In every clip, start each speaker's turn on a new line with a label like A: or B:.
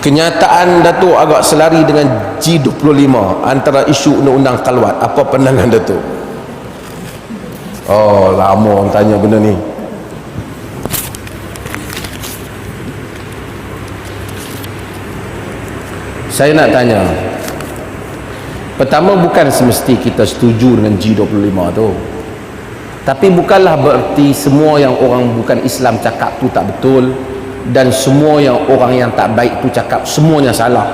A: Kenyataan Datuk agak selari dengan G25 antara isu undang-undang kalwat. Apa pandangan Datuk? Oh, lama orang tanya benda ni. Saya nak tanya, pertama, bukan semesti kita setuju dengan G25 tu, tapi bukanlah bererti semua yang orang bukan Islam cakap tu tak betul, dan semua yang orang yang tak baik tu cakap semuanya salah.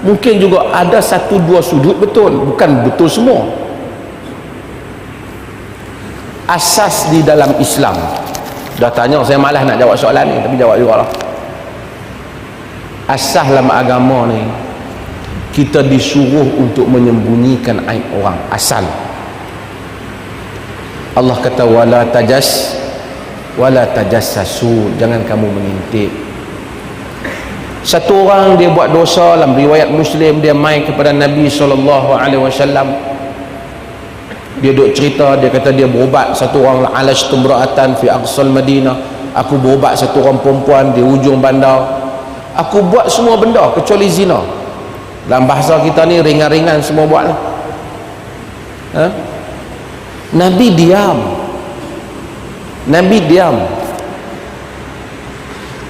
A: Mungkin juga ada satu dua sudut betul, bukan betul semua. Asas di dalam Islam, dah tanya, saya malas nak jawab soalan ni, tapi jawab juga lah. Asas dalam agama ni, kita disuruh untuk menyembunyikan aib orang. Asal Allah kata wala tajassasu, jangan kamu mengintip. Satu orang dia buat dosa, dalam riwayat Muslim, dia mai kepada Nabi SAW. Dia duk cerita, dia kata dia berubat satu orang, alashtu imra'atan fi aqsal Madinah, aku berubat satu orang perempuan di ujung bandar, aku buat semua benda kecuali zina. Dalam bahasa kita ni ringan-ringan semua buat lah. Nabi diam.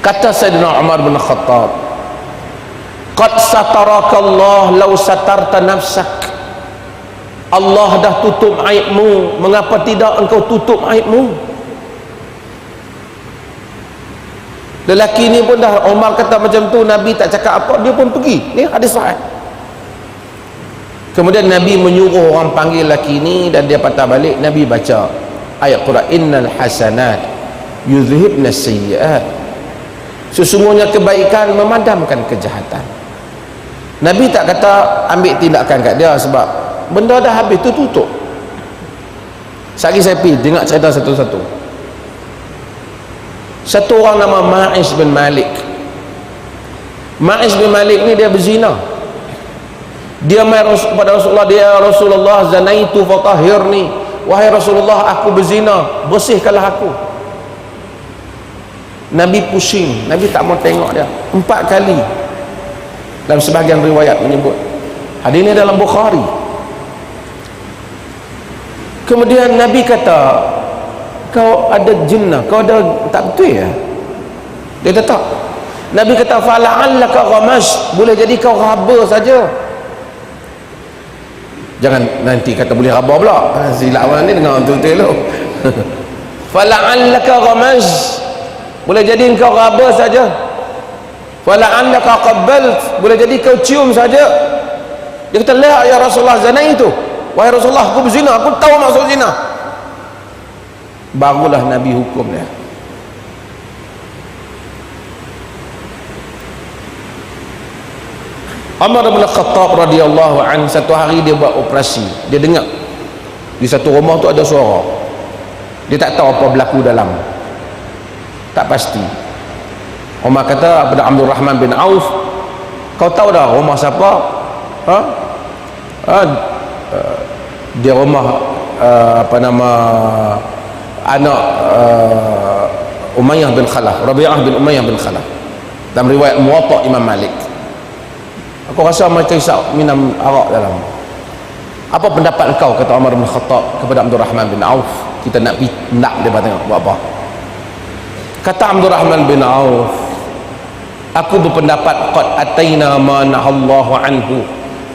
A: Kata Sayyidina Umar bin Khattab, qad satarakallah law satarta nafsak. Allah dah tutup aibmu, mengapa tidak engkau tutup aibmu? Lelaki ni pun dah, Umar kata macam tu, Nabi tak cakap apa, dia pun pergi. Ni hadis sahih. Kemudian Nabi menyuruh orang panggil lelaki ni, dan dia patah balik. Nabi baca ayat Quran, innal hasanat yuzhibna sayyi'at, sesungguhnya kebaikan memadamkan kejahatan. Nabi tak kata ambil tindakan kat dia, sebab benda dah habis tu, tutup. Sekali saya pergi dengar cerita satu-satu. Satu orang nama Ma'iz bin Malik. Ma'iz bin Malik ni dia berzina. Dia mai kepada Rasulullah, dia Rasulullah, zanaitu fatahhirni, wahai Rasulullah, aku berzina, bersihkanlah aku. Nabi pusing, Nabi tak mau tengok dia 4 kali. Dalam sebahagian riwayat menyebut, hadis ini dalam Bukhari. Kemudian Nabi kata, kau ada jinnah, kau ada, tak betul ya? Dia kata tak. Nabi kata fala'allaka ghamas, boleh jadi kau raba saja. Jangan nanti kata boleh raba pula, silap orang ni dengar betul-betul tu. Fala'allaka ghamas, boleh jadi kau raba saja. Fala'allaka qabbalt, boleh jadi kau cium saja. Dia kata la ya Rasulullah, zina itu, wahai Rasulullah, aku berzina, aku tahu maksud zina. Barulah Nabi hukum dia. Umar bin Khattab radhiyallahu anhu, satu hari dia buat operasi, dia dengar di satu rumah tu ada suara. Dia tak tahu apa berlaku dalam, tak pasti. Umar kata kepada Abdul Rahman bin Auf, kau tahu dah rumah siapa? Dia rumah apa nama anak Umayyah bin Khalaf, Rabi'ah bin Umayyah bin Khalaf, dalam riwayat Muwatta Imam Malik. Aku rasa macam isap minum arak dalam. Apa pendapat engkau, kata Umar bin Khattab kepada Abdul Rahman bin Auf. Kita nak dia tengok buat apa. Kata Abdul Rahman bin Auf, aku berpendapat qad ataina ma nahallahu anhu,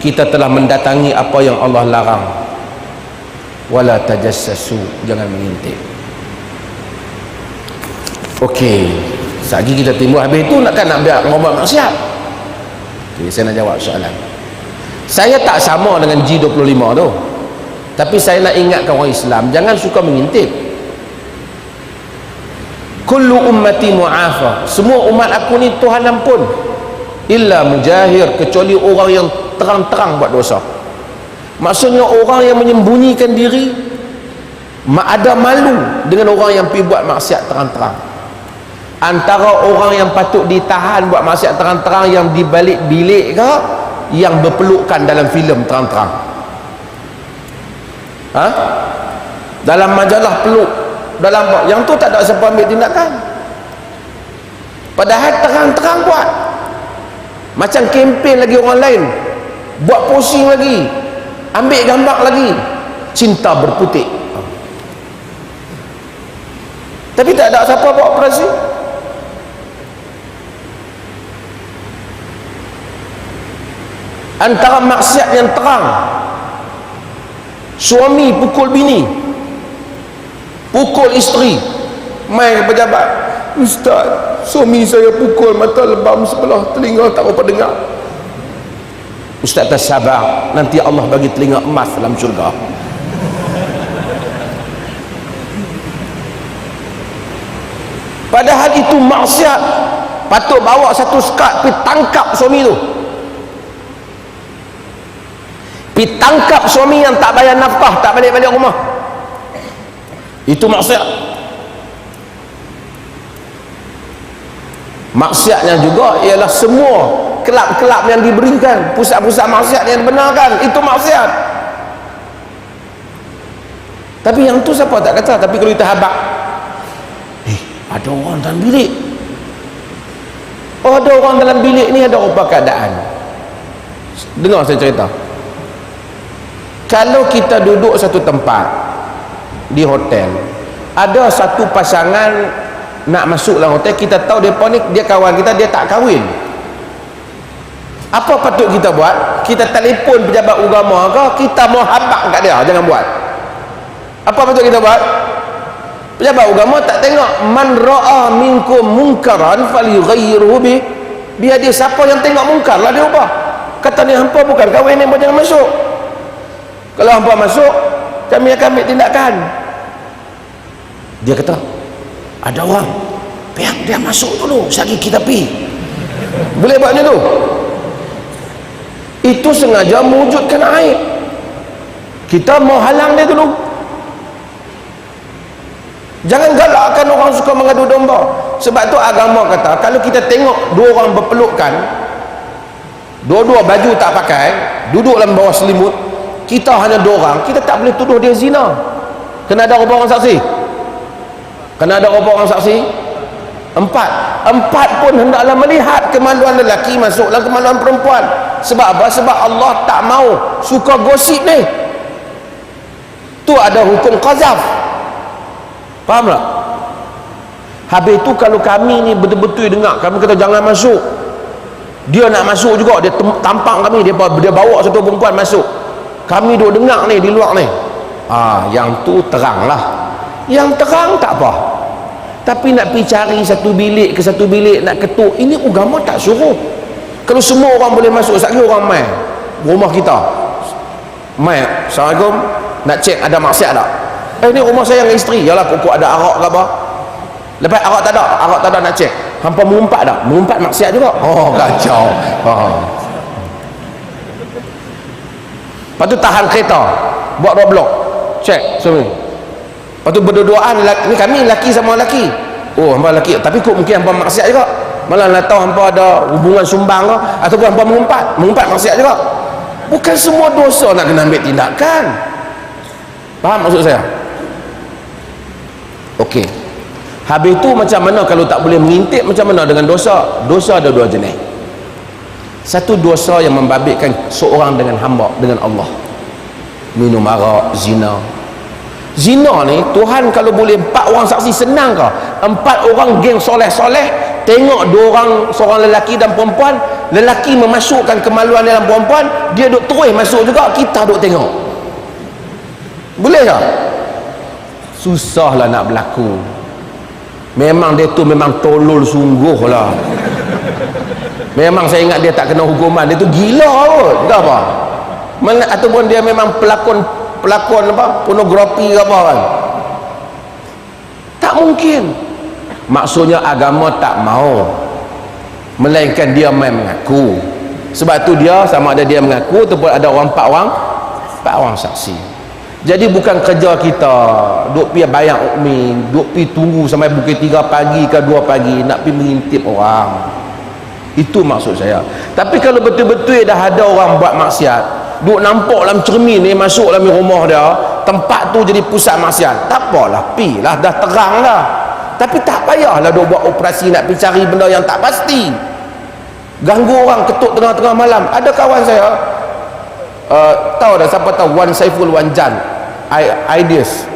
A: kita telah mendatangi apa yang Allah larang. Wala tajassasu, jangan mengintip. Okey, sekali kita timbul habis tu nak biar ngomong maksiat. Okay, saya nak jawab soalan. Saya tak sama dengan G25 tu, tapi saya nak ingatkan orang Islam, jangan suka mengintip. Kullu ummati mu'afa, semua umat aku ni Tuhan ampun, illa mujahir, kecuali orang yang terang-terang buat dosa. Maksudnya orang yang menyembunyikan diri, ada malu dengan orang yang pergi buat maksiat terang-terang. Antara orang yang patut ditahan buat maksiat terang-terang, yang di balik bilik ke, yang berpelukan dalam filem terang-terang, dalam majalah peluk, dalam yang tu tak ada siapa ambil tindakan, padahal terang-terang buat. macam kempen lagi orang lain, buat posting lagi, ambil gambar lagi, cinta berputik. Tapi tak ada siapa buat operasi. Antara maksiat yang terang, suami pukul bini, pukul isteri, mai ke pejabat, "Ustaz, suami saya pukul mata lebam sebelah telinga tak apa dengar." Ustaz tersabar, nanti Allah bagi telinga emas dalam syurga. Padahal itu maksiat. Patut bawa satu sekat pergi tangkap suami tu, pergi tangkap suami yang tak bayar nafkah, tak balik-balik rumah. Itu maksiat. Maksiatnya juga ialah semua kelab-kelab yang diberikan, pusat-pusat maksiat yang dibenarkan, itu maksiat. Tapi yang tu siapa tak kata. Tapi kalau kita habaq, ada orang dalam bilik, ada orang dalam bilik ni ada rupa keadaan. Dengar saya cerita. Kalau kita duduk satu tempat di hotel, ada satu pasangan nak masuk dalam hotel, kita tahu mereka ni dia kawan kita, dia tak kahwin. Apa patut kita buat? Kita telefon pejabat agama ke, kita mau habaq kat dia, jangan buat. Apa patut kita buat? Pejabat agama tak tengok, man ra'a minkum munkaran falyughayyirhu biar dia, siapa yang tengok mungkar lah dia ubah. Kata ni hampa bukan kahwin ni, jangan masuk. Kalau hampa masuk, kami akan ambil tindakan. Dia kata, ada orang, biar dia masuk dulu, sekali kita pergi. Boleh buat macam tu? Itu sengaja mewujudkan aib. Kita mau halang dia dulu. Jangan galakkan orang suka mengadu domba. Sebab tu agama kata, kalau kita tengok dua orang berpelukan, dua-dua baju tak pakai, duduk dalam bawah selimut, kita hanya dua orang, kita tak boleh tuduh dia zina. Kena ada berapa orang saksi? Kena ada berapa orang saksi? 4 pun hendaklah melihat kemaluan lelaki masuk dalam kemaluan perempuan. Sebab apa? Sebab Allah tak mau suka gosip ni. Tu ada hukum qazaf. Faham tak? Habis tu kalau kami ni betul-betul dengar, kami kata jangan masuk, dia nak masuk juga, dia tampang kami, dia bawa satu perempuan masuk, kami duk dengar ni di luar ni, yang tu terang lah. Yang terang tak apa. Tapi nak pergi cari satu bilik ke satu bilik nak ketuk, ini agama tak suruh. Kalau semua orang boleh masuk, sekali orang mai rumah kita, mai, Assalamualaikum, nak cek ada maksiat tak? Ni rumah saya dengan isteri, yalah pokok ada arak ke apa. Lepas arak tak ada nak cek, hampa mengumpat tak? Mengumpat maksiat juga. Oh kacau. Lepas tu tahan kereta, buat roadblock, cek semua. Lepas tu berdoaan, ni kami lelaki sama lelaki. Oh hampa lelaki, tapi kok mungkin hampa maksiat juga. Malah nak tahu hampa ada hubungan sumbang ke, ataupun hampa mengumpat maksiat juga. Bukan semua dosa nak kena ambil tindakan. Faham maksud saya? Okey. Habis tu macam mana kalau tak boleh mengintip, macam mana dengan dosa? Dosa ada dua jenis. Satu dosa yang membabitkan seorang dengan hamba, dengan Allah. Minum arak, zina. Zina ni Tuhan kalau boleh 4 orang saksi senang ke? 4 orang geng soleh-soleh tengok 2 orang, seorang lelaki dan perempuan, lelaki memasukkan kemaluan dalam perempuan, dia duk terus masuk juga, kita duk tengok. Boleh tak? Susahlah nak berlaku. Memang dia tu memang tolol sungguh lah. Memang saya ingat dia tak kena hukuman, dia tu gila kot, tak apa. Ataupun dia memang pelakon apa, pornografi ke apa kan. Tak mungkin. Maksudnya agama tak mau, melainkan dia main mengaku. Sebab tu dia sama ada dia mengaku ataupun ada orang 4 orang saksi. Jadi bukan kerja kita duk pergi bayang ukmin, duk pergi tunggu sampai pukul 3 pagi ke 2 pagi nak pergi mengintip orang. Itu maksud saya. Tapi kalau betul-betul dah ada orang buat maksiat, duk nampak dalam cermin ni, masuk dalam rumah dia, tempat tu jadi pusat maksiat, tak apalah, pi lah, dah terang dah. Tapi tak payahlah duk buat operasi nak pergi cari benda yang tak pasti. ganggu orang ketuk tengah-tengah malam. Ada kawan saya tahu dah, siapa tahu Wan Saiful Wan Jan Ideas,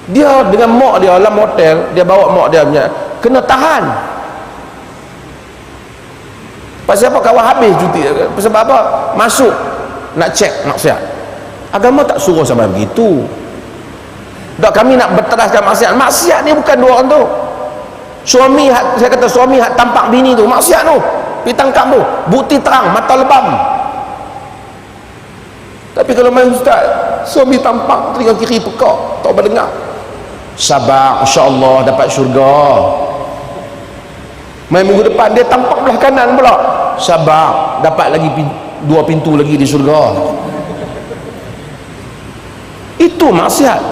A: dia dengan mak dia dalam hotel, dia bawa mak dia punya, kena tahan. Pasal apa? Kawan habis cuti. Sebab apa? Masuk nak cek maksiat. Agama tak suruh sampai begitu. Tak, kami nak berteraskan maksiat. Maksiat ni bukan dua orang tu. Suami, saya kata suami hak tampak bini tu maksiat tu, pergi tangkap tu, bukti terang, mata lebam. Tapi kalau main ustaz, suami tampak, telinga kiri pekak, tak berdengar, sabar, insyaAllah dapat syurga. Main minggu depan dia tampak belah kanan pula, sabar, dapat lagi dua pintu lagi di syurga. Itu maksiat.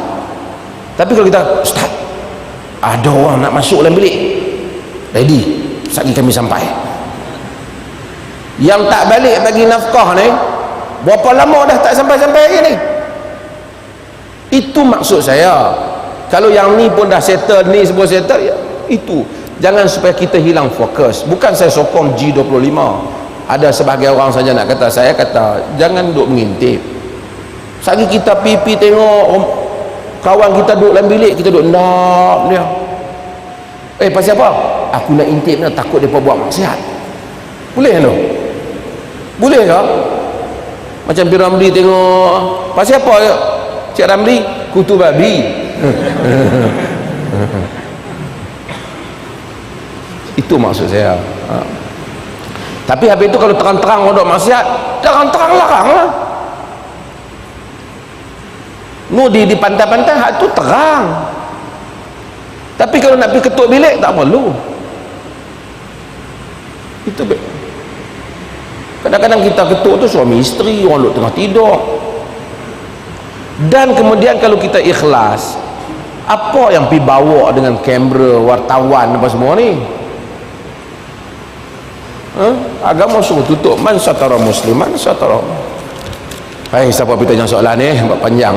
A: Tapi kalau kita, ustaz, ada orang nak masuk dalam bilik, ready, sekali kami sampai. Yang tak balik bagi nafkah ni, berapa lama dah tak sampai-sampai lagi ni? Itu maksud saya. Kalau yang ni pun dah settle, ni semua settle, ya, itu. Jangan supaya kita hilang fokus. Bukan saya sokong G25. Ada sebahagian orang saja nak kata, saya kata jangan duk mengintip. Sagi kita pipi tengok kawan kita duduk dalam bilik, kita duduk nak dia. Pasal apa? Aku nak intip ni, takut dia buat maksiat. Boleh tu? Boleh ke? Macam P. Ramli tengok, pasal apa ya? Cik Ramli, kutu babi. Itu maksud saya. Tapi habis itu kalau terang-terang orang buat maksiat, terang-terang larang lah. Di pantai-pantai hak tu terang. Tapi kalau nak pergi ketuk bilik tak perlu. Itu kadang-kadang kita ketuk tu suami isteri, orang duduk tengah tidur. Dan kemudian kalau kita ikhlas, apa yang pergi bawa dengan kamera, wartawan apa semua ni? Agama suruh tutup, man satara musliman satara. Hai, siapa pergi tanya soalan ni, buat panjang